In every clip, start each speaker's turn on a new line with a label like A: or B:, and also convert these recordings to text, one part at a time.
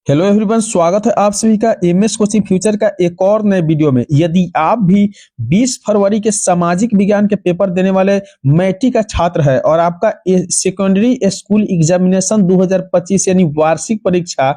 A: Hello everyone, स्वागत है आप सभी का एमएस कोचिंग फ्यूचर का एक और नए वीडियो में। यदि आप भी 20 फरवरी के सामाजिक विज्ञान के पेपर देने वाले मैट्रिक का छात्र है और आपका सेकेंडरी स्कूल एग्जामिनेशन 2025 यानी वार्षिक परीक्षा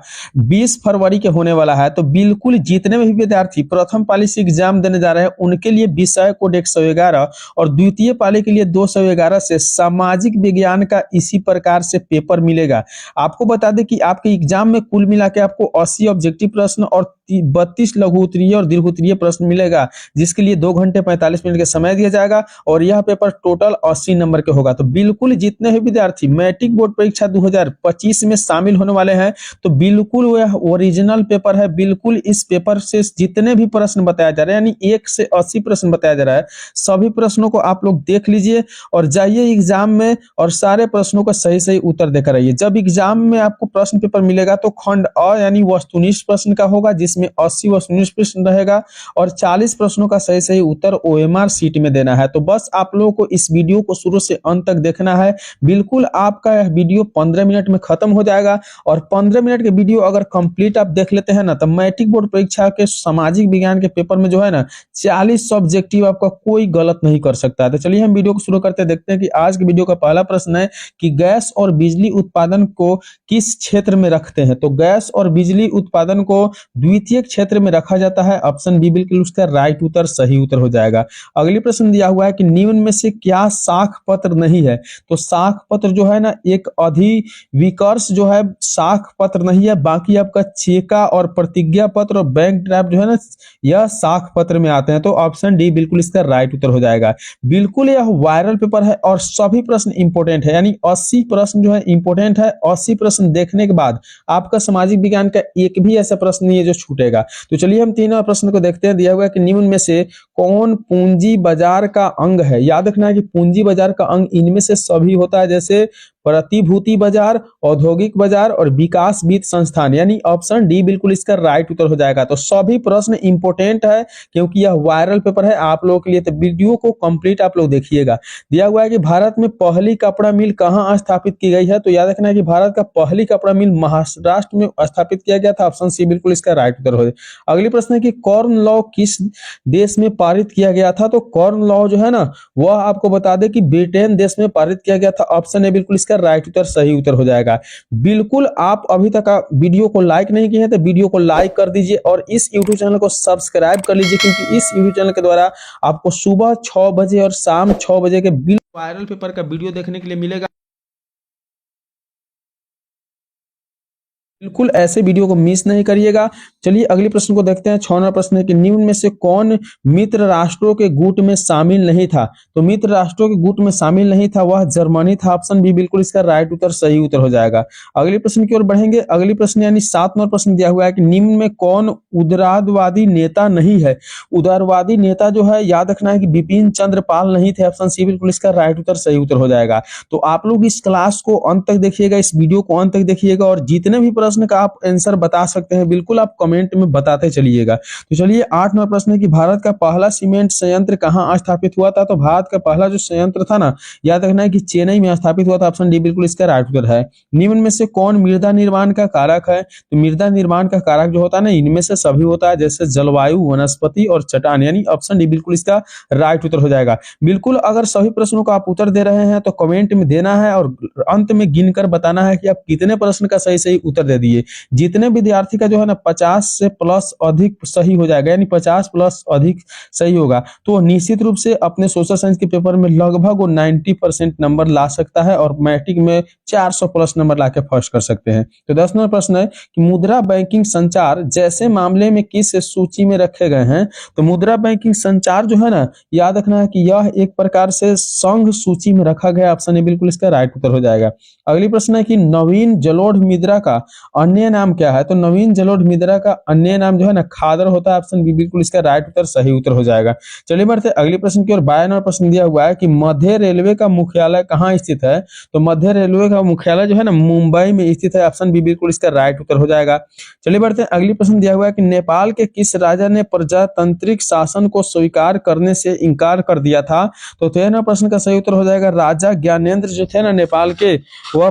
A: 20 फरवरी के होने वाला है, तो बिल्कुल जितने भी विद्यार्थी प्रथम पाली से एग्जाम देने जा रहे हैं उनके लिए विषय कोड 111 और द्वितीय पाली के लिए 211 से सामाजिक विज्ञान का इसी प्रकार से पेपर मिलेगा। आपको बता दें कि आपके एग्जाम में कुल मिला के आपको 80 ऑब्जेक्टिव प्रश्न और 32 लघु उत्तरीय और दीर्घ उत्तरीय प्रश्न मिलेगा, जिसके लिए 2 घंटे 45 मिनट का समय दिया जाएगा और यह पेपर टोटल 80 नंबर के होगा। तो बिल्कुल जितने भी विद्यार्थी मैट्रिक बोर्ड परीक्षा 2025 में शामिल होने वाले हैं, तो बिल्कुल वह ओरिजिनल पेपर है। बिल्कुल इस पेपर से जितने भी प्रश्न बताया जा रहा है, यानी 1 से 80 प्रश्न बताया जा रहा है, सभी प्रश्नों को आप लोग देख लीजिए और जाइए एग्जाम में और सारे प्रश्नों का सही सही उत्तर देकर आइए। जब एग्जाम में आपको प्रश्न पेपर मिलेगा तो खंड अ यानी वस्तुनिष्ठ प्रश्न का होगा, जिसमें 80 वस्तुनिष्ठ प्रश्न रहेगा और 40 प्रश्नों का सही सही उत्तर ओएमआर शीट में देना है। तो बस आप लोगों को इस वीडियो को शुरू से अंत तक देखना है। बिल्कुल आपका यह वीडियो 15 मिनट में खत्म हो जाएगा और 15 मिनट के वीडियो अगर कंप्लीट आप देख लेते हैं ना, तो मैट्रिक बोर्ड परीक्षा के सामाजिक विज्ञान के पेपर में जो है ना 40 सब्जेक्टिव आपका कोई गलत नहीं कर सकता है। तो चलिए हम वीडियो को शुरू करते देखते हैं कि आज के वीडियो का पहला प्रश्न है कि गैस और बिजली उत्पादन को किस क्षेत्र में रखते हैं। तो गैस और बिजली उत्पादन को द्वितीय क्षेत्र में रखा जाता है। ऑप्शन बी बिल्कुल उसका राइट उत्तर सही उत्तर हो जाएगा। अगली प्रश्न दिया हुआ है कि निम्न में से क्या साख पत्र नहीं है। तो साख पत्र जो है ना, एक अधिविकर्ष जो है साख पत्र नहीं है, बाकी आपका चेका और प्रतिज्ञा पत्र और बैंक ड्राफ्ट जो है ना, यह साख पत्र में आते हैं। तो ऑप्शन डी बिल्कुल इसका राइट उत्तर हो जाएगा। बिल्कुल यह वायरल पेपर है और सभी प्रश्न इंपोर्टेंट है, यानी 80 प्रश्न जो है इंपोर्टेंट है। 80 प्रश्न देखने के बाद आपका सामाजिक विज्ञान का एक भी ऐसा प्रश्न नहीं है जो छूटेगा। तो चलिए हम तीनों प्रश्न को देखते हैं। दिया हुआ है कि निम्न में से कौन पूंजी बाजार का अंग है। याद रखना है कि पूंजी बाजार का अंग इनमें से सभी होता है, जैसे प्रतिभूति बाजार, औद्योगिक बाजार और विकास वित्त संस्थान, यानी ऑप्शन डी बिल्कुल इसका राइट उत्तर हो जाएगा। तो सभी प्रश्न इंपोर्टेंट है क्योंकि यह वायरल पेपर है आप लोगों के लिए, तो वीडियो को कंप्लीट आप लोग देखिएगा। दिया हुआ है कि भारत में पहली कपड़ा मिल कहां स्थापित की गई है। तो याद रखना है कि भारत का पहली कपड़ा मिल महाराष्ट्र में स्थापित किया गया था। ऑप्शन सी बिल्कुल इसका राइट उत्तर हो जाएगा। अगली प्रश्न है कि कॉर्न लॉ किस देश में पारित किया गया था। तो कॉर्न लॉ जो है ना, वह आपको बता दें कि ब्रिटेन देश में पारित किया गया था। ऑप्शन ए बिल्कुल राइट उत्तर सही उत्तर हो जाएगा। बिल्कुल आप अभी तक वीडियो को लाइक नहीं किए हैं तो वीडियो को लाइक कर दीजिए और इस YouTube चैनल को सब्सक्राइब कर लीजिए, क्योंकि इस YouTube चैनल के द्वारा आपको सुबह 6 बजे और शाम 6 बजे के बिल्कुल वायरल पेपर का वीडियो देखने के लिए मिलेगा। बिल्कुल ऐसे वीडियो को मिस नहीं करिएगा। चलिए अगले प्रश्न को देखते हैं। 6वां प्रश्न है कि निम्न में से कौन मित्र राष्ट्रों के गुट में शामिल नहीं था। तो मित्र राष्ट्रों के गुट में शामिल नहीं था, वह जर्मनी था। ऑप्शन बी बिल्कुल इसका राइट उत्तर सही उत्तर हो जाएगा। अगले प्रश्न की ओर बढ़ेंगे। अगली प्रश्न यानी 7वां प्रश्न दिया हुआ है कि निम्न में कौन उदारवादी नेता नहीं है। उदारवादी नेता जो है, याद रखना है कि बिपिन चंद्र पाल नहीं थे। ऑप्शन सी बिल्कुल इसका राइट उत्तर सही उत्तर हो जाएगा। तो आप लोग इस क्लास को अंत तक देखिएगा, इस वीडियो को अंत तक देखिएगा और जितने भी प्रश्न का आप आंसर बता सकते हैं बिल्कुल आप कमेंट में बताते चलिएगा। तो चलिए 8वां प्रश्न है कि भारत का पहला सीमेंट संयंत्र कहां स्थापित हुआ था। तो भारत का पहला जो संयंत्र था ना, याद रखना है कि चेन्नई में स्थापित हुआ था। ऑप्शन डी बिल्कुल इसका राइट उत्तर है। निम्न में से कौन मृदा निर्माण का कारक है। तो मृदा निर्माण का कारक जो होता है ना, इनमें से सभी होता है, जैसे जलवायु, वनस्पति और चट्टान, यानी ऑप्शन डी बिल्कुल इसका राइट उत्तर हो जाएगा। बिल्कुल अगर सभी प्रश्नों का आप उत्तर दे रहे हैं तो कमेंट में देना है और अंत में गिनकर बताना है कि आप कितने प्रश्न का सही सही उत्तर दे दिए। जितने विद्यार्थी का जो है ना 50 से प्लस अधिक सही हो जाएगा, यानी 50 प्लस अधिक सही होगा, तो निश्चित रूप से अपने सोशल साइंस के पेपर में लगभग वो 90% नंबर ला सकता है और मैट्रिक में 400 प्लस नंबर लाके फर्स्ट कर सकते हैं। तो 10वां प्रश्न है कि मुद्रा बैंकिंग संचार जैसे मामले में किस सूची में रखे गए हैं। तो मुद्रा बैंकिंग संचार जो है ना, याद रखना है कि यह एक प्रकार से संघ सूची में रखा गया। ऑप्शन ए बिल्कुल इसका राइट उत्तर हो जाएगा। अगली प्रश्न है कि नवीन जलोढ़ मुद्रा का अन्य नाम क्या है। तो नवीन जलोढ़ मुद्रा का अन्य नाम जो है ना खादर होता है। ऑप्शन बी बिल्कुल इसका राइट उत्तर सही उत्तर हो जाएगा। चलिए बढ़ते अगले प्रश्न की ओर। 52वां प्रश्न दिया हुआ है कि मध्य रेलवे का मुख्यालय कहाँ स्थित है। तो मध्य रेलवे का मुख्यालय जो है ना मुंबई में स्थित है। ऑप्शन बी बिल्कुल इसका राइट उत्तर हो जाएगा। चलिए बढ़ते अगली प्रश्न दिया हुआ है कि नेपाल के किस राजा ने प्रजातांत्रिक शासन को स्वीकार करने से इनकार कर दिया था। तो 13वां प्रश्न का सही उत्तर हो जाएगा राजा ज्ञानेंद्र जो थे ना नेपाल के, वह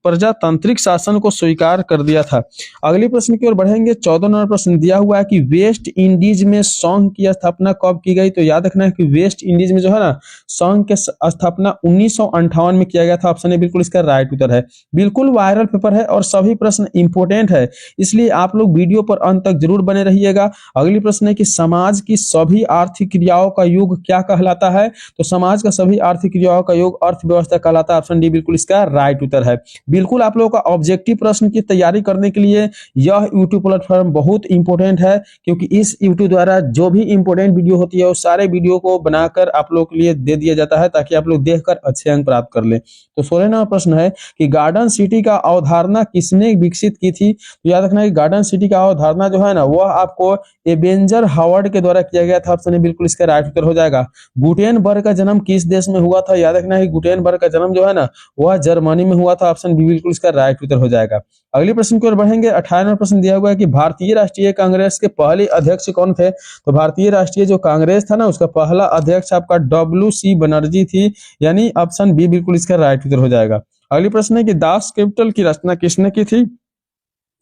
A: प्रजातांत्रिक शासन को स्वीकार स्वीकार कर दिया था। अगले प्रश्न की ओर बढ़ेंगे। 14 नंबर प्रश्न दिया हुआ है कि वेस्ट इंडीज में संघ की स्थापना कब की गई। तो याद रखना है कि वेस्ट इंडीज में जो है ना संघ के स्थापना 1958 में किया गया था। ऑप्शन ए बिल्कुल इसका राइट उत्तर है। बिल्कुल वायरल पेपर है और सभी प्रश्न इंपोर्टेंट है, इसलिए आप लोग वीडियो पर अंत तक जरूर बने रहिएगा। अगली प्रश्न है कि समाज की सभी आर्थिक क्रियाओं का योग क्या कहलाता है। तो समाज का सभी आर्थिक क्रियाओं का योग अर्थव्यवस्था कहलाता है। ऑप्शन डी बिल्कुल इसका राइट उत्तर है। बिल्कुल आप लोगों का ऑब्जेक्टिव प्रश्न की तैयारी करने के लिए यह यूट्यूब प्लेटफॉर्म बहुत इंपॉर्टेंट है, क्योंकि इस यूट्यूब द्वारा जो भी इंपॉर्टेंट वीडियो होती है वो सारे वीडियो को बनाकर आप लोग के लिए दे दिया जाता है, ताकि आप लोग देखकर अच्छे अंक प्राप्त कर ले। तो 16 नंबर प्रश्न है कि गार्डन सिटी का अवधारणा किसने विकसित की थी। तो याद रखना है कि गार्डन सिटी का अवधारणा जो है ना वह आपको एबेंजर हावर्ड के द्वारा किया गया था। ऑप्शन बिल्कुल इसका राइट उत्तर हो जाएगा। गुटेनबर्ग का जन्म किस देश में हुआ था। याद रखना है कि गुटेनबर्ग का जन्म जो है ना वह जर्मनी में हुआ था। ऑप्शन बी बिल्कुल इसका राइट उत्तर हो जाएगा। अगले प्रश्न की ओर बढ़ेंगे। 18 नंबर प्रश्न दिया हुआ है कि भारतीय राष्ट्रीय कांग्रेस के पहले अध्यक्ष कौन थे। तो भारतीय राष्ट्रीय जो कांग्रेस था ना उसका पहला अध्यक्ष आपका WC बनर्जी थी, यानी ऑप्शन बी बिल्कुल इसका राइट उत्तर हो जाएगा। अगली प्रश्न है कि दास कैपिटल की रचना किसने की थी।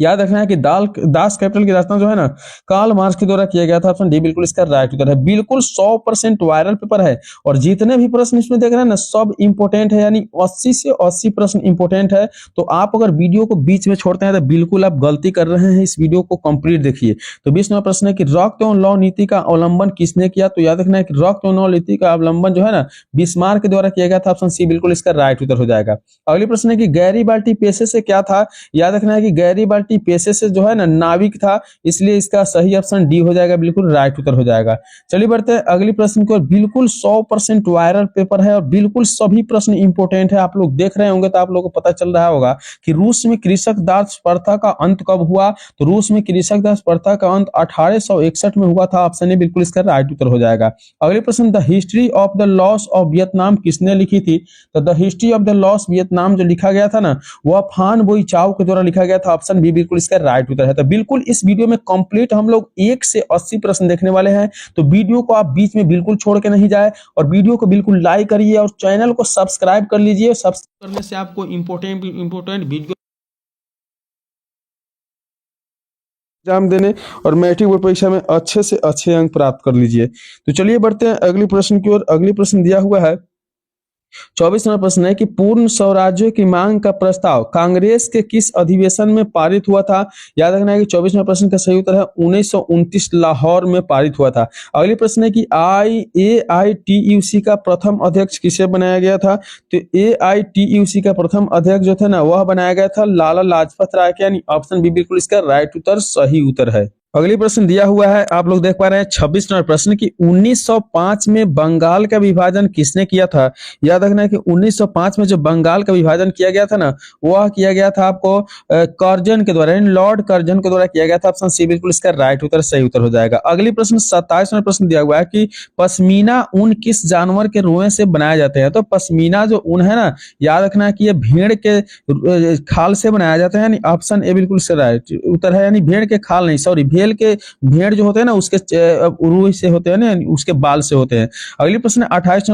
A: याद रखना है कि दास कैपिटल की रचना जो है ना कार्ल मार्क्स के द्वारा किया गया था। ऑप्शन डी बिल्कुल इसका राइट उत्तर है। बिल्कुल 100% वायरल पेपर है और जितने भी प्रश्न इसमें देख रहे हैं ना सब इंपोर्टेंट है, यानी 80 से 80 प्रश्न इंपोर्टेंट है। तो आप अगर वीडियो को बीच में छोड़ते हैं तो बिल्कुल आप गलती कर रहे हैं, इस वीडियो को कंप्लीट देखिए। तो 20 नंबर प्रश्न है कि रक्त एवं लौ नीति का अवलंबन किसने किया। तो याद रखना है कि रक्त एवं लौ नीति का अवलंबन जो है ना बिस्मार्क के द्वारा किया गया था। ऑप्शन सी बिल्कुल इसका राइट उत्तर हो जाएगा। अगली प्रश्न है कि गैरीबाल्टी पेशे से क्या था। याद रखना है कि गैरीबाल्टी पेशे से जो है ना नाविक था, इसलिए इसका सही ऑप्शन डी हो जाएगा, बिल्कुल राइट उत्तर हो जाएगा। चलिए बढ़ते हैं अगली प्रश्न की ओर। बिल्कुल 100% वायरल पेपर है और बिल्कुल सभी प्रश्न इंपोर्टेंट है। आप लोग देख रहे होंगे तो आप लोगों को पता चल रहा होगा कि रूस में कृषक दास प्रथा का अंत कब हुआ। तो रूस में कृषक दास प्रथा का अंत 1861 में हुआ था। ऑप्शन ए बिल्कुल इसका राइट उत्तर हो जाएगा। अगले प्रश्न, the history of the loss of Vietnam किसने लिखी थी। तो the history of the loss Vietnam जो लिखा गया था ना वह फान बोई चाओ के द्वारा लिखा गया था। ऑप्शन बी बिल्कुल इसका राइट उत्तर है। तो बिल्कुल इस वीडियो में कंप्लीट हम लोग 1 से 80 प्रश्न देखने वाले हैं। तो वीडियो को आप बीच में बिल्कुल छोड़ के नहीं जाए और वीडियो को बिल्कुल लाइक करिए और चैनल को सब्सक्राइब कर लीजिए। सब्सक्राइब करने से आपको इंपोर्टेंट वीडियो एग्जाम देने और मैट्रिक बोर्ड परीक्षा में अच्छे से अच्छे अंक प्राप्त कर लीजिए। तो चलिए बढ़ते हैं अगले प्रश्न की ओर। अगले प्रश्न दिया हुआ है 24 नंबर प्रश्न है कि पूर्ण स्वराज्य की मांग का प्रस्ताव कांग्रेस के किस अधिवेशन में पारित हुआ था। याद रखना है कि 24 नंबर प्रश्न का सही उत्तर है 1929 लाहौर में पारित हुआ था। अगले प्रश्न है कि AITUC का प्रथम अध्यक्ष किसे बनाया गया था। तो AITUC का प्रथम अध्यक्ष जो था ना वह बनाया गया था लाला लाजपत राय के, यानी ऑप्शन बी बिल्कुल इसका राइट उत्तर सही उत्तर है। अगली प्रश्न दिया हुआ है, आप लोग देख पा रहे हैं 26 नंबर प्रश्न की 1905 में बंगाल का विभाजन किसने किया था। याद रखना है कि 1905 में जो बंगाल का विभाजन किया गया था ना वह किया गया था आपको कर्जन के द्वारा, लॉर्ड कर्जन के द्वारा किया गया था। ऑप्शन सी बिल्कुल इसका राइट उत्तर सही उत्तर हो जाएगा। अगली प्रश्न 27 नंबर प्रश्न दिया हुआ है कि पश्मीना ऊन किस जानवर के रोए से बनाए जाते हैं। तो पश्मीना जो ऊन है ना याद रखना है कि ये भेड़ के खाल से बनाया जाता है, यानी ऑप्शन ए बिल्कुल इसका राइट उत्तर है। यानी भेड़ के खाल नहीं, सॉरी भेड़ जो होते हैं ना उसके रूह से होते हैं ना, उसके बाल से होते हैं। अगली प्रश्न 28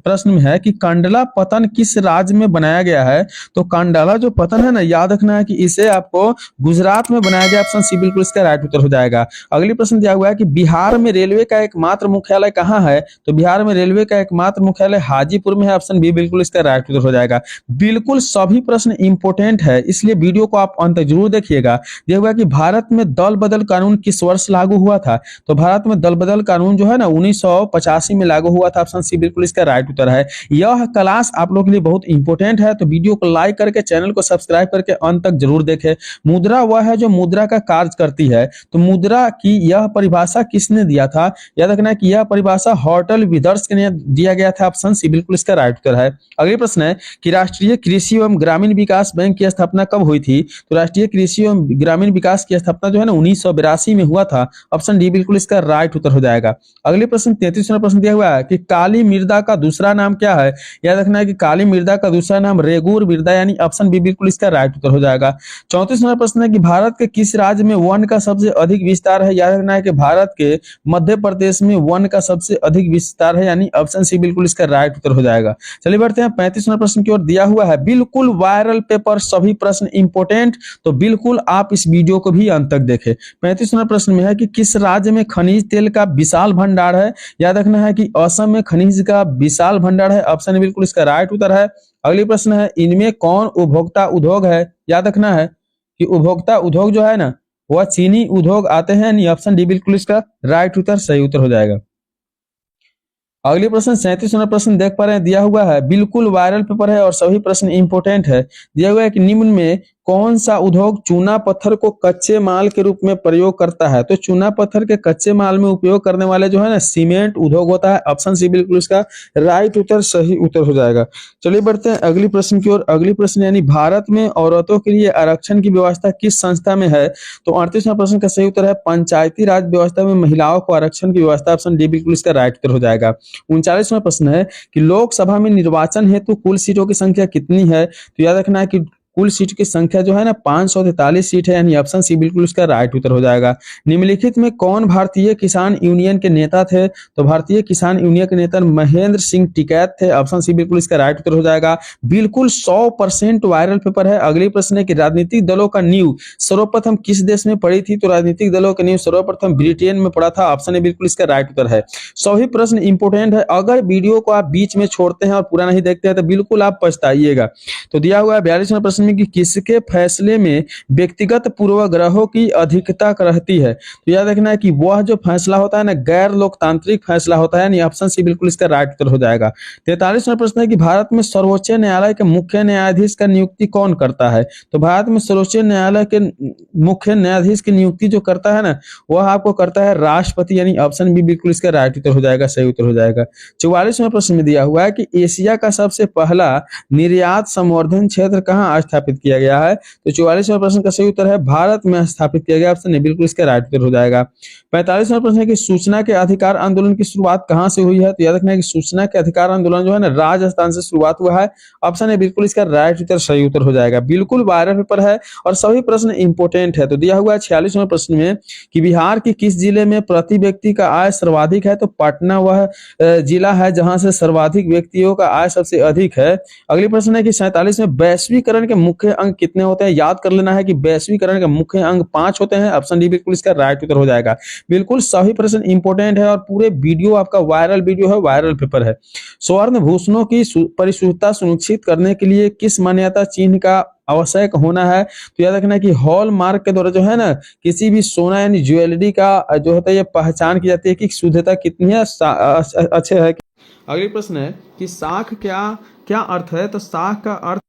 A: प्रश्न में है कि कंडला पतन किस राज्य में बनाया गया है। तो कंडला जो पतन है ना याद रखना है कि इसे आपको गुजरात में बनाया गया। ऑप्शन सी बिल्कुल इसका राइट उत्तर हो जाएगा। अगली प्रश्न दिया हुआ है कि बिहार में रेलवे का एकमात्र मुख्यालय कहाँ है। तो बिहार में रेलवे का एकमात्र मुख्यालय हाजीपुर में है। ऑप्शन बी बिल्कुल इसका राइट उत्तर हो जाएगा। बिल्कुल सभी प्रश्न इंपोर्टेंट है, इसलिए वीडियो को आप अंत जरूर देखिएगा। दिया हुआ है कि भारत में दल बदल कानून किस वर्ष लागू हुआ था। तो भारत में दल बदल कानून जो है ना 1985 में लागू हुआ था। ऑप्शन सी बिल्कुल इसका राइट उत्तर है। यह क्लास आप लोगों के लिए बहुत इंपॉर्टेंट है, तो वीडियो को लाइक करके चैनल को सब्सक्राइब करके अंत तक जरूर देखें। मुद्रा वह है जो मुद्रा का कार्य करती है। तो मुद्रा की यह परिभाषा किसने दिया था। याद रखना है कि यह परिभाषा हॉर्टल विदर्स के लिए दिया गया था। ऑप्शन सी बिल्कुल इसका राइट उत्तर है। अगले प्रश्न है कि राष्ट्रीय कृषि एवं ग्रामीण विकास बैंक की स्थापना कब हुई थी। तो राष्ट्रीय कृषि एवं ग्रामीण विकास की स्थापना जो है ना 1982 1985 में हुआ था? ऑप्शन डी बिल्कुल इसका राइट उत्तर हो जाएगा। अगले प्रश्न 33वां प्रश्न दिया हुआ है कि काली मृदा का दूसरा नाम क्या है? याद रखना है कि काली मृदा का दूसरा नाम रेगुर मृदा, यानी ऑप्शन बी बिल्कुल इसका राइट उत्तर हो जाएगा। 34वां प्रश्न है कि भारत के किस राज्य में वन का सबसे अधिक विस्तार है? याद रखना है कि भारत के मध्य प्रदेश में वन का सबसे अधिक विस्तार है, यानी ऑप्शन सी बिल्कुल इसका राइट उत्तर हो जाएगा। चलिए बढ़ते हैं 35वां प्रश्न की ओर। दिया हुआ है बिल्कुल वायरल पेपर, सभी प्रश्न इंपोर्टेंट, तो बिल्कुल आप इस वीडियो को भी अंत तक देखें। 35वां प्रश्न में है कि किस राज्य में खनिज तेल का विशाल भंडार है? याद रखना है कि असम में खनिज का विशाल भंडार है, ऑप्शन बिल्कुल इसका राइट उत्तर है। अगली प्रश्न है इनमें कौन उपभोक्ता उद्योग है? याद रखना है कि उपभोक्ता उद्योग जो है ना वह चीनी उद्योग आते हैं, यानी ऑप्शन डी बिल्कुल इसका राइट उत्तर सही उत्तर हो जाएगा। अगले प्रश्न 37वां प्रश्न देख पा रहे हैं, दिया हुआ है बिल्कुल वायरल पेपर है और सभी प्रश्न इंपोर्टेंट है। दिया हुआ है कि निम्न में कौन सा उद्योग चूना पत्थर को कच्चे माल के रूप में प्रयोग करता है? तो चूना पत्थर के कच्चे माल में उपयोग करने वाले जो है ना सीमेंट उद्योग होता है, ऑप्शन सी बिल्कुल इसका राइट उत्तर सही उत्तर हो जाएगा। चलिए बढ़ते हैं अगली प्रश्न की ओर। अगली प्रश्न यानी भारत में औरतों के लिए आरक्षण की व्यवस्था किस संस्था में है? तो 38वां प्रश्न का सही उत्तर है पंचायती राज व्यवस्था में महिलाओं को आरक्षण की व्यवस्था, ऑप्शन डी बिल्कुल इसका राइट उत्तर हो जाएगा। 39वां प्रश्न है कि लोकसभा में निर्वाचन हेतु कुल सीटों की संख्या कितनी है? तो याद रखना है कि कुल सीट की संख्या जो है ना 543 सीट है, यानी ऑप्शन सी बिल्कुल इसका राइट उत्तर हो जाएगा। निम्नलिखित में कौन भारतीय किसान यूनियन के नेता थे? तो भारतीय किसान यूनियन के नेता महेंद्र सिंह टिकैत थे, ऑप्शन सी बिल्कुल इसका राइट उत्तर हो जाएगा। बिल्कुल 100% वायरल पेपर है। अगली प्रश्न है कि राजनीतिक दलों का नींव सर्वप्रथम किस देश में पड़ी थी? तो राजनीतिक दलों का नींव सर्वप्रथम ब्रिटेन में पड़ा था, ऑप्शन ए बिल्कुल इसका राइट उत्तर है। सभी प्रश्न इंपोर्टेंट है, अगर वीडियो को आप बीच में छोड़ते हैं और पूरा नहीं देखते हैं तो बिल्कुल आप पछताइएगा। तो दिया हुआ है 42वां प्रश्न में कि किसके फैसले में व्यक्तिगत पूर्वाग्रहों की अधिकता रहती है? तो याद रखना है कि वह जो फैसला होता है ना गैर लोकतांत्रिक फैसला होता है, यानी ऑप्शन सी बिल्कुल इसका राइट उत्तर हो जाएगा। 43वां प्रश्न है कि भारत में सर्वोच्च न्यायालय के मुख्य न्यायाधीश का नियुक्ति कौन करता है? तो भारत में सर्वोच्च न्यायालय के मुख्य न्यायाधीश की नियुक्ति जो करता है ना वह आपको करता है राष्ट्रपति, यानी ऑप्शन बी बिल्कुल इसका राइट उत्तर हो जाएगा, सही उत्तर हो जाएगा। 44वां प्रश्न में दिया हुआ है कि एशिया का सबसे पहला निर्यात संवर्धन क्षेत्र कहाँ स्थापित किया गया है? तो 44वां प्रश्न का सही उत्तर है भारत में स्थापित किया गया, ऑप्शन ए बिल्कुल इसका राइट उत्तर हो जाएगा। 45वां प्रश्न है कि सूचना के अधिकार आंदोलन की शुरुआत कहां से हुई है? तो याद रखना है कि सूचना के अधिकार आंदोलन जो है ना राजस्थान से शुरुआत हुआ है, ऑप्शन ए बिल्कुल इसका राइट उत्तर सही उत्तर हो जाएगा। बिल्कुल वायरल पेपर है और सभी प्रश्न इंपोर्टेंट है। तो दिया हुआ है 46वां प्रश्न में कि बिहार के किस जिले में प्रति व्यक्ति का आय सर्वाधिक है? तो पटना वह जिला है जहां से सर्वाधिक व्यक्तियों का आय सबसे अधिक है। अगली प्रश्न है कि 47 में वैश्वीकरण के मुख्य अंग कितने होते हैं? याद कर लेना है कि वैश्वीकरण के मुख्य अंग 5 होते हैं, ऑप्शन डी बिल्कुल इसका राइट उत्तर हो जाएगा। बिल्कुल सभी प्रश्न इंपोर्टेंट है और पूरे वीडियो आपका वायरल वीडियो है, वायरल पेपर है। स्वर्ण भूषणों की परिशुद्धता सुनिश्चित करने के लिए किस मान्यता चिन्ह का आवश्यक होना है? तो याद रखना है कि हॉलमार्क के द्वारा जो है ना किसी भी सोना यानी ज्वेलरी का जो होता है ये पहचान की जाती है कि शुद्धता कितनी है, अच्छे है। अगली प्रश्न है कि साख क्या क्या अर्थ है? तो साख का अर्थ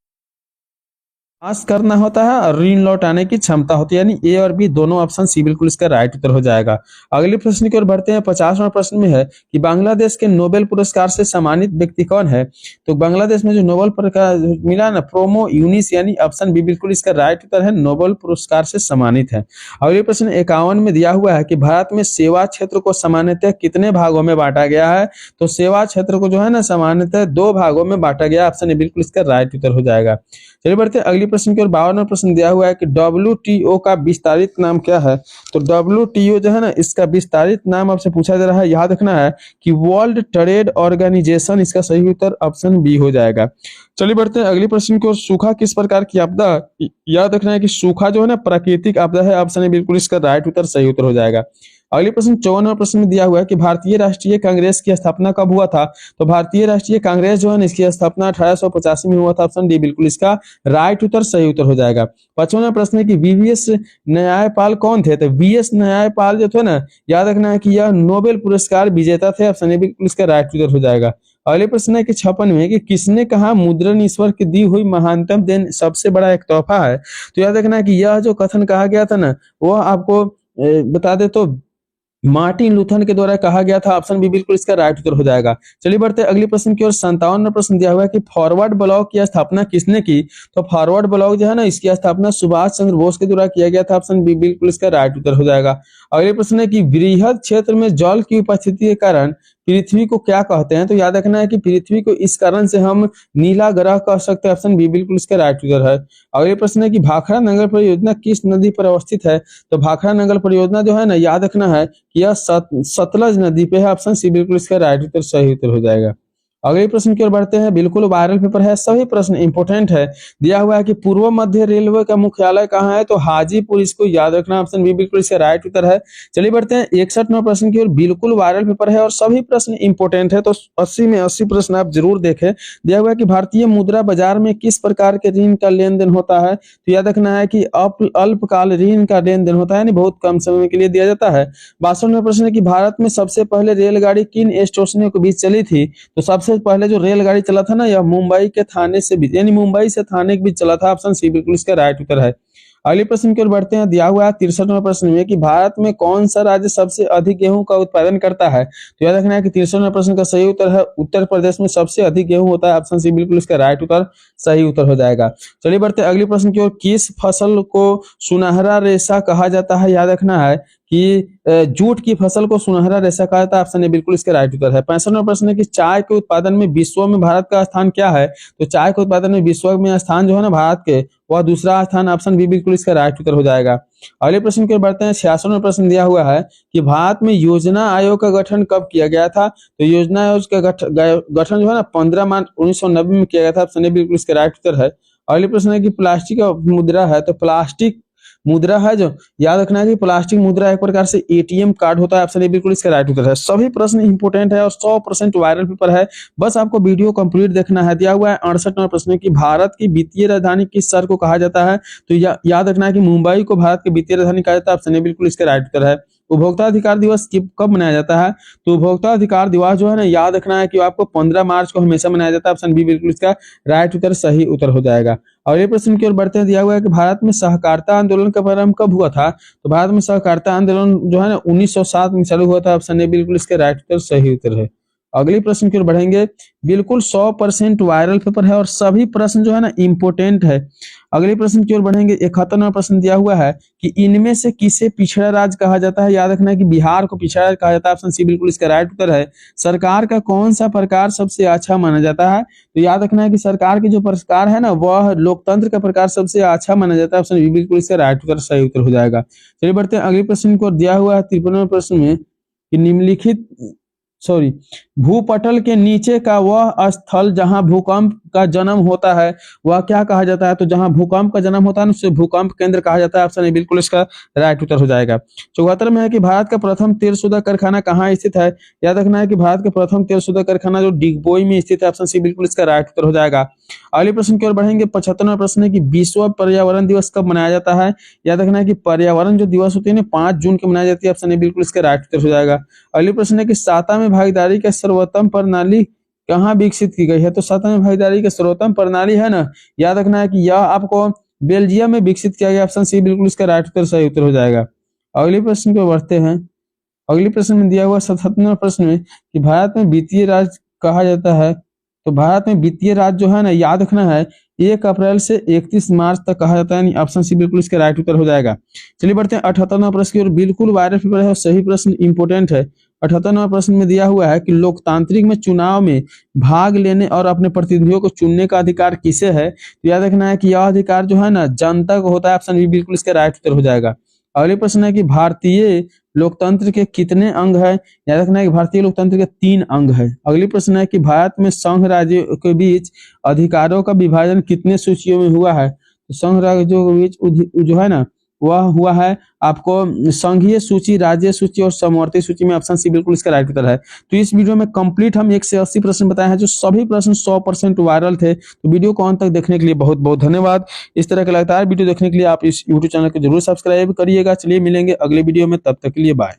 A: पास करना होता है और ऋण लौटाने की क्षमता होती है, यानी ए और बी दोनों ऑप्शन सी बिल्कुल इसका राइट उत्तर हो जाएगा। अगले प्रश्न की ओर बढ़ते हैं। 50वां प्रश्न में है कि बांग्लादेश के नोबेल पुरस्कार से सम्मानित व्यक्ति कौन है? तो बांग्लादेश में जो नोबेल पुरस्कार मिला ना प्रोमो यूनिस, यानी ऑप्शन बी बिल्कुल इसका राइट उत्तर है, नोबेल पुरस्कार से सम्मानित है। अगले प्रश्न 51 में दिया हुआ है कि भारत में सेवा क्षेत्र को सामान्यतः कितने भागों में बांटा गया है? तो सेवा क्षेत्र को जो है ना सामान्यतः 2 भागों में बांटा गया, ऑप्शन ए बिल्कुल इसका राइट उत्तर हो जाएगा। चलिए बढ़ते हैं अगली प्रश्न की ओर। 52वां प्रश्न दिया हुआ है कि WTO का विस्तारित नाम क्या है? तो WTO जो है ना इसका विस्तारित नाम आपसे पूछा जा रहा है, याद रखना है कि वर्ल्ड ट्रेड ऑर्गेनाइजेशन, इसका सही उत्तर ऑप्शन बी हो जाएगा। चलिए बढ़ते हैं अगली प्रश्न की ओर। सूखा किस प्रकार की आपदा? याद रखना है कि सूखा जो है ना प्राकृतिक आपदा है, ऑप्शन ए बिल्कुल इसका राइट उत्तर सही उत्तर हो जाएगा। अगले प्रश्न 54वां प्रश्न में दिया हुआ है कि भारतीय राष्ट्रीय कांग्रेस की स्थापना कब हुआ था? तो भारतीय राष्ट्रीय कांग्रेस जो है इसकी स्थापना 1885 में हुआ था, ऑप्शन डी बिल्कुल इसका राइट उत्तर सही उत्तर हो जाएगा। 55वां प्रश्न है कि VVS न्यायपाल कौन थे? तो VS न्यायपाल जो थे ना, याद रखना है कि यह नोबेल पुरस्कार विजेता थे, ऑप्शन ए बिल्कुल इसका राइट उत्तर हो जाएगा। अगले प्रश्न है कि 56 में कि किसने कहा मुद्रण ईश्वर की दी हुई महानतम देन सबसे बड़ा एक तोहफा है? तो याद रखना है कि यह जो कथन कहा गया था ना वह आपको बता दे तो मार्टिन लूथर के द्वारा कहा गया था। ऑप्शन बी बिल्कुल इसका राइट उत्तर हो जाएगा। चलिए बढ़ते हैं अगले प्रश्न की ओर। 57वां प्रश्न दिया हुआ है कि फॉरवर्ड ब्लॉक की स्थापना किसने की? तो फॉरवर्ड ब्लॉक जो है ना, इसकी स्थापना सुभाष चंद्र बोस के द्वारा किया गया था। ऑप्शन बी बिल्कुल इसका राइट उत्तर हो जाएगा। अगले प्रश्न है कि वृहद क्षेत्र में जल की उपस्थिति के कारण पृथ्वी को क्या कहते हैं? तो याद रखना है कि पृथ्वी को इस कारण से हम नीला ग्रह कह सकते हैं। ऑप्शन बी बिल्कुल इसका राइट उत्तर है। अगले प्रश्न है कि भाखड़ा नगर परियोजना किस नदी पर अवस्थित है? तो भाखड़ा नगर परियोजना जो है ना, याद रखना है कि यह सतलज नदी पे है। ऑप्शन सी बिल्कुल इसका राइट उत्तर सही उत्तर हो जाएगा। अगले प्रश्न की ओर बढ़ते हैं। बिल्कुल वायरल पेपर है, सभी प्रश्न इंपोर्टेंट है। दिया हुआ है कि पूर्व मध्य रेलवे का मुख्यालय कहाँ है? तो हाजीपुर, इसको याद रखना। ऑप्शन बी बिल्कुल इसका राइट उत्तर है। चलिए बढ़ते हैं 61वें प्रश्न की ओर। बिल्कुल वायरल पेपर है और सभी प्रश्न इंपोर्टेंट है, तो 80 में 80 प्रश्न आप जरूर देखें। दिया हुआ है कि भारतीय मुद्रा बाजार में किस प्रकार के ऋण का लेन देन होता है? तो याद रखना है कि अल्पकाल ऋण का लेन देन होता है, यानी बहुत कम समय के लिए दिया जाता है। 62वां प्रश्न है कि भारत में सबसे पहले रेलगाड़ी किन स्टेशनों के बीच चली थी? तो सबसे पहले जो रेलगाड़ी चला था ना, यह मुंबई के थाने से बीच, यानी मुंबई से थाने के बीच चला था। ऑप्शन सी बिल्कुल इसका राइट उत्तर है। अगले प्रश्न की ओर बढ़ते हैं। दिया हुआ है 63वां प्रश्न में कि भारत में कौन सा राज्य सबसे अधिक गेहूं का उत्पादन करता है? तो याद रखना है कि 63वां प्रश्न का सही उत्तर है उत्तर प्रदेश में सबसे अधिक गेहूं होता है। ऑप्शन सी बिल्कुल इसका राइट उत्तर सही उत्तर हो जाएगा। चलिए बढ़ते हैं अगले प्रश्न की ओर। किस फसल को सुनहरा रेशा कहा जाता है? याद रखना है कि जूट की फसल को सुनहरा रेशा कहा जाता है। ऑप्शन ए बिल्कुल इसका राइट उत्तर है। 65वां प्रश्न है कि चाय के उत्पादन में विश्व में भारत का स्थान क्या है? तो चाय के उत्पादन में विश्व में स्थान जो है ना भारत के, वह दूसरा स्थान। ऑप्शन बी बिल्कुल इसका राइट उत्तर हो जाएगा। अगले प्रश्न की ओर बढ़ते हैं। 66वां प्रश्न दिया हुआ है कि भारत में योजना आयोग का गठन कब किया गया था? तो योजना आयोग का गठन जो है ना 15 मार्च 1990 में किया गया था। ऑप्शन ए बिल्कुल इसका राइट उत्तर है। अगले प्रश्न है कि प्लास्टिक का मुद्रा है, तो प्लास्टिक मुद्रा है जो, याद रखना है कि प्लास्टिक मुद्रा एक प्रकार से एटीएम कार्ड होता है। ऑप्शन ए बिल्कुल इसका राइट उत्तर है। सभी प्रश्न इंपोर्टेंट है और 100% वायरल पेपर है, बस आपको वीडियो कंप्लीट देखना है। दिया हुआ है 68वां प्रश्न कि भारत की वित्तीय राजधानी किस शहर को कहा जाता है? तो याद रखना है कि मुंबई को भारत की वित्तीय राजधानी कहा जाता है। ऑप्शन ए बिल्कुल इसका राइट उत्तर है। उपभोक्ता अधिकार दिवस कब मनाया जाता है? तो उपभोक्ता अधिकार दिवस जो है ना, याद रखना है कि आपको 15 मार्च को हमेशा मनाया जाता है। ऑप्शन बी बिल्कुल इसका राइट उत्तर सही उत्तर हो जाएगा। अगले प्रश्न की ओर बढ़ते हैं। दिया हुआ है कि भारत में सहकारिता आंदोलन का प्रारंभ कब हुआ था? तो भारत में सहकारिता आंदोलन जो है ना 1907 में चालू हुआ था। ऑप्शन ए बिल्कुल इसका राइट उत्तर सही उत्तर है। अगली प्रश्न की ओर बढ़ेंगे। बिल्कुल 100% वायरल पेपर है और सभी प्रश्न जो है ना इंपोर्टेंट है। अगले प्रश्न की ओर बढ़ेंगे। 71वां प्रश्न दिया हुआ है कि इनमें से किसे पिछड़ा राज्य कहा जाता है? याद रखना है कि बिहार को पिछड़ा राज्य कहा जाता है। ऑप्शन सी बिल्कुल इसका राइट उत्तर है। सरकार का कौन सा प्रकार सबसे अच्छा माना जाता है? तो याद रखना है कि सरकार की जो प्रकार है ना, वह लोकतंत्र का प्रकार सबसे अच्छा माना जाता है। ऑप्शन बी बिल्कुल इसका राइट उत्तर सही उत्तर हो जाएगा। चलिए बढ़ते हैं अगले प्रश्न को। दिया हुआ है 53वें प्रश्न में कि निम्नलिखित भूपटल के नीचे का वह स्थल जहां भूकंप का जन्म होता है वह क्या कहा जाता है? तो जहां भूकंप का जन्म होता है उसे भूकंप केंद्र कहा जाता है। ऑप्शन ए बिल्कुल इसका राइट उत्तर हो जाएगा। 74 में है कि भारत का प्रथम तेलशोधक कारखाना कहाँ स्थित है? याद रखना है कि भारत का प्रथम तेलशोधक कारखाना जो डिगबोई में स्थित है। ऑप्शन सी बिल्कुल इसका राइट उत्तर हो जाएगा। अगले प्रश्न की ओर बढ़ेंगे। 75वां प्रश्न है कि विश्व पर्यावरण दिवस कब मनाया जाता है? याद रखना है कि पर्यावरण जो दिवस होती है ना 5 जून को मनाई जाती है। ऑप्शन ए बिल्कुल इसका राइट उत्तर हो जाएगा। अगले प्रश्न है कि साता में भागीदारी का सर्वोत्तम प्रणाली कहाँ विकसित की गई है? तो साता में भागीदारी की सर्वोत्तम प्रणाली है ना, याद रखना है कि यह आपको बेल्जियम में विकसित किया गया। ऑप्शन सी बिल्कुल इसका राइट उत्तर सही उत्तर हो जाएगा। अगले प्रश्न को बढ़ते हैं। अगले प्रश्न में दिया हुआ 77वां प्रश्न में कि भारत में वित्तीय राज्य कहा जाता है। तो भारत में वित्तीय राज्य जो है ना, याद रखना है 1 अप्रैल से 31 मार्च तक कहा जाता है। ऑप्शन सी बिल्कुल इसका राइट उत्तर हो जाएगा। चलिए बढ़ते हैं 78वां प्रश्न की ओर। बिल्कुल वायरल पेपर है और सही प्रश्न इंपोर्टेंट है। 78वां प्रश्न में दिया हुआ है कि लोकतांत्रिक में चुनाव में भाग लेने और अपने प्रतिनिधियों को चुनने का अधिकार किसे है? तो याद रखना है कि यह अधिकार जो है ना जनता को होता है। ऑप्शन बी बिल्कुल इसका राइट उत्तर हो जाएगा। अगले प्रश्न है कि भारतीय लोकतंत्र के कितने अंग है? याद रखना है कि भारतीय लोकतंत्र के 3 अंग है। अगली प्रश्न है कि भारत में संघ राज्यों के बीच अधिकारों का विभाजन कितने सूचियों में हुआ है? तो संघ राज्यों के बीच जो है ना, वह हुआ है आपको संघीय सूची, राज्य सूची और समवर्ती सूची में। ऑप्शन सी बिल्कुल इसका राइट उत्तर है। तो इस वीडियो में कंप्लीट हम 1 से 80 प्रश्न बताए हैं, जो सभी प्रश्न 100% वायरल थे। तो वीडियो को अंत तक देखने के लिए बहुत बहुत धन्यवाद। इस तरह के लगातार वीडियो देखने के लिए आप इस यूट्यूब चैनल को जरूर सब्सक्राइब करिएगा। चलिए मिलेंगे अगले वीडियो में, तब तक के लिए बाय।